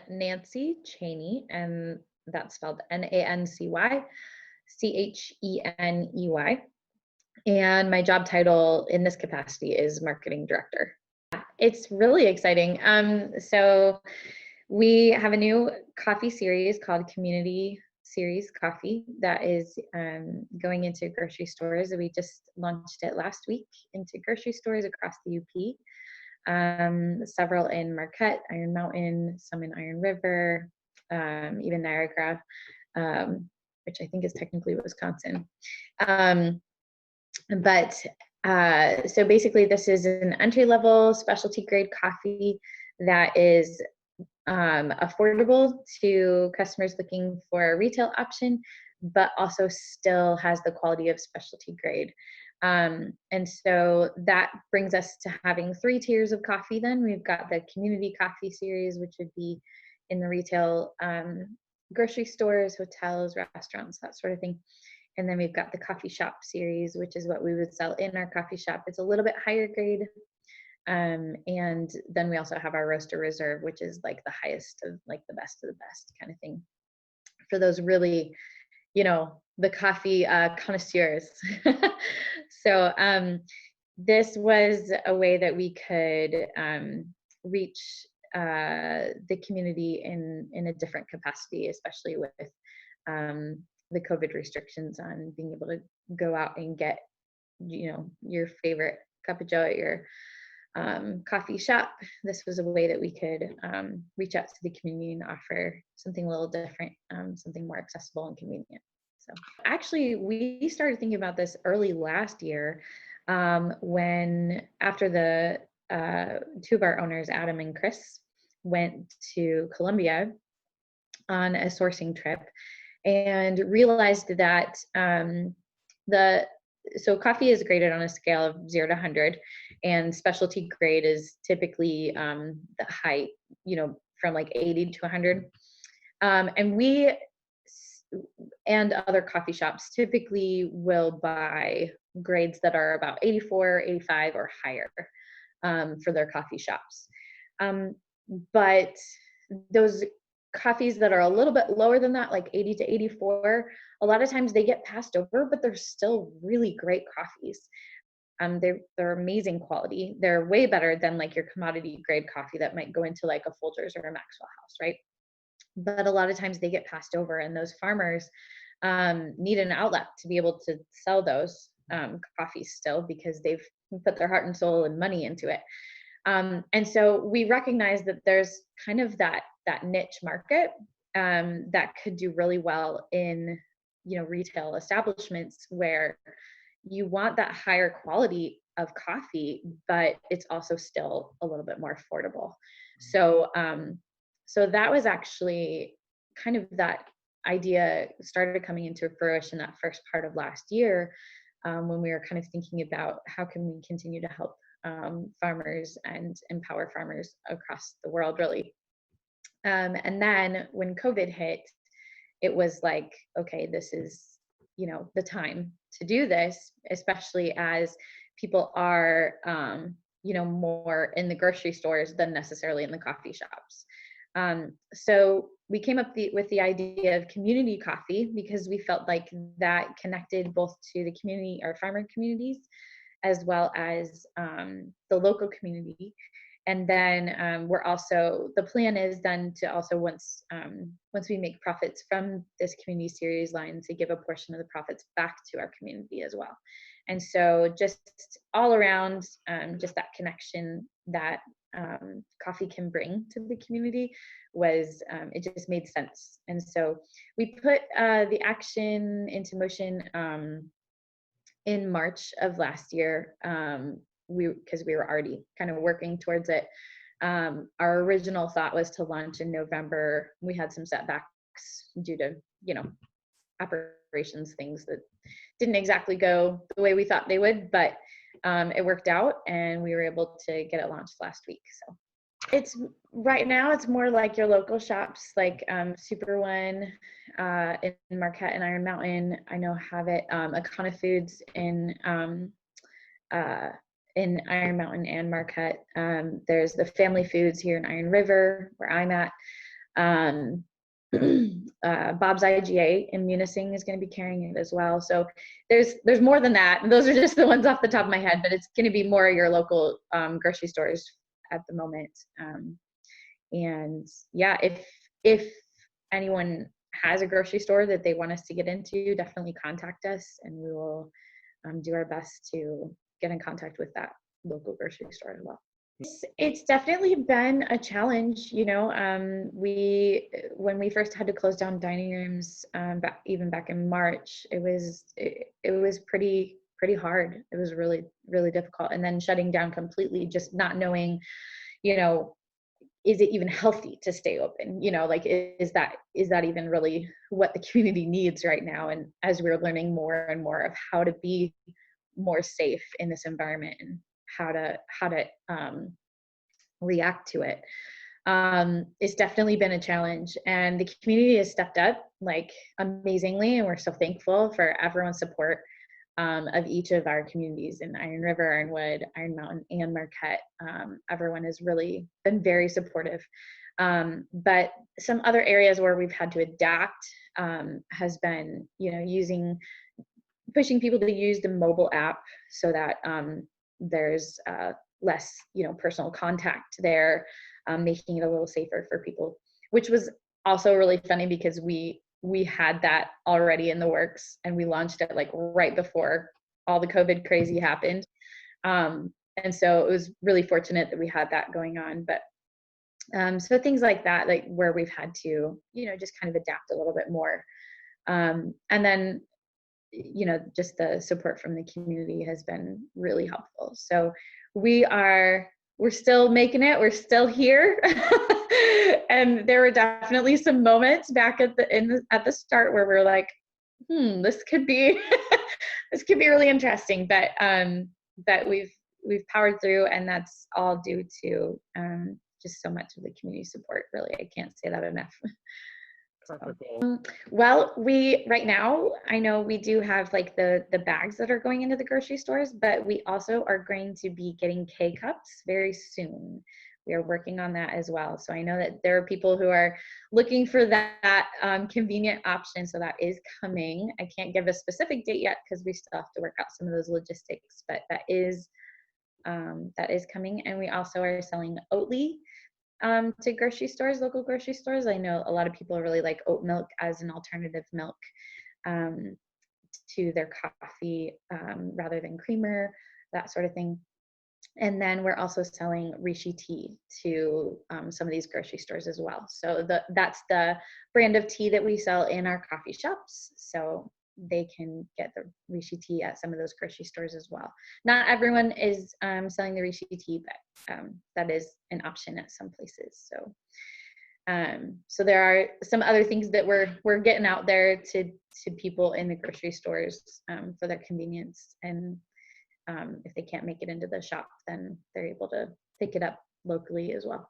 Nancy Cheney, and that's spelled Nancy Cheney. And my job title in this capacity is marketing director. It's really exciting. So we have a new coffee series called Community Series Coffee that is going into grocery stores. We just launched it last week into grocery stores across the UP. Several in Marquette, Iron Mountain, some in Iron River, even Niagara, which I think is technically Wisconsin. But so basically, this is an entry-level specialty grade coffee that is affordable to customers looking for a retail option, but also still has the quality of specialty grade. And so that brings us to having 3 tiers of coffee. Then we've got the community coffee series, which would be in the retail grocery stores, hotels, restaurants, that sort of thing. And then we've got the coffee shop series, which is what we would sell in our coffee shop. It's a little bit higher grade. And then we also have our roaster reserve, which is like the highest of like the best of the best kind of thing for those really, the coffee connoisseurs. So this was a way that we could reach the community in a different capacity, especially with the COVID restrictions on being able to go out and get, your favorite cup of joe at your coffee shop. This was a way that we could reach out to the community and offer something a little different, something more accessible and convenient. So actually, we started thinking about this early last year when after the 2 of our owners, Adam and Chris, went to Colombia on a sourcing trip and realized that so coffee is graded on a scale of 0 to 100, and specialty grade is typically the high, from like 80 to 100. And we and other coffee shops typically will buy grades that are about 84, 85 or higher for their coffee shops. But those coffees that are a little bit lower than that, like 80 to 84, a lot of times they get passed over, but they're still really great coffees. They're amazing quality. They're way better than like your commodity grade coffee that might go into like a Folgers or a Maxwell House, right? But a lot of times they get passed over, and those farmers need an outlet to be able to sell those coffees still, because they've put their heart and soul and money into it. And so we recognize that there's kind of that niche market that could do really well in, retail establishments where you want that higher quality of coffee, but it's also still a little bit more affordable. So, so that was actually kind of that idea started coming into fruition that first part of last year, when we were kind of thinking about how can we continue to help farmers and empower farmers across the world, really. And then when COVID hit, it was like, okay, this is, the time to do this, especially as people are, more in the grocery stores than necessarily in the coffee shops. So we came up with the idea of community coffee because we felt like that connected both to the community, our farmer communities, as well as the local community. And then the plan is then to also once we make profits from this community series line, to give a portion of the profits back to our community as well. And so just all around, just that connection that coffee can bring to the community was, it just made sense. And so we put the action into motion in March of last year, because we were already kind of working towards it. Our original thought was to launch in November. We had some setbacks due to, operations things that didn't exactly go the way we thought they would, but it worked out and we were able to get it launched last week. So it's right now it's more like your local shops, like Super One in Marquette and Iron Mountain. I know have it. Akana Foods in in Iron Mountain and Marquette. There's the Family Foods here in Iron River, where I'm at. Um, Bob's IGA in Munising is going to be carrying it as well. So there's more than that. And those are just the ones off the top of my head, but it's going to be more your local grocery stores at the moment. And yeah, if anyone has a grocery store that they want us to get into, definitely contact us, and we will do our best to get in contact with that local grocery store as well. It's definitely been a challenge, you know. When we first had to close down dining rooms, even back in March, it was pretty hard. It was really difficult, and then shutting down completely, just not knowing, you know, is it even healthy to stay open? You know, like, is that even really what the community needs right now? And as we're learning more and more of how to be more safe in this environment and how to react to it, it's definitely been a challenge. And the community has stepped up like amazingly, and we're so thankful for everyone's support of each of our communities in Iron River, Ironwood, Iron Mountain, and Marquette. Everyone has really been very supportive. But some other areas where we've had to adapt has been, you know, pushing people to use the mobile app so that there's less, you know, personal contact there, making it a little safer for people, which was also really funny because we had that already in the works, and we launched it like right before all the COVID crazy happened. And so it was really fortunate that we had that going on. But so things like that, like where we've had to, you know, just kind of adapt a little bit more. And then, you know, just the support from the community has been really helpful. So we're still making it, we're still here. And there were definitely some moments back at the start where we're like, this could be this could be really interesting, but we've powered through, and that's all due to just so much of the community support. Really, I can't say that enough. Well, right now, I know we do have like the bags that are going into the grocery stores, but we also are going to be getting K-cups very soon. We are working on that as well. So I know that there are people who are looking for that convenient option. So that is coming. I can't give a specific date yet because we still have to work out some of those logistics, but that is coming. And we also are selling Oatly to grocery stores, local grocery stores. I know a lot of people really like oat milk as an alternative milk to their coffee rather than creamer, that sort of thing. And then we're also selling Rishi tea to some of these grocery stores as well. So that's the brand of tea that we sell in our coffee shops. So they can get the Rishi tea at some of those grocery stores as well. Not everyone is selling the Rishi tea, but that is an option at some places. So so there are some other things that we're getting out there to people in the grocery stores for their convenience. And if they can't make it into the shop, then they're able to pick it up locally as well.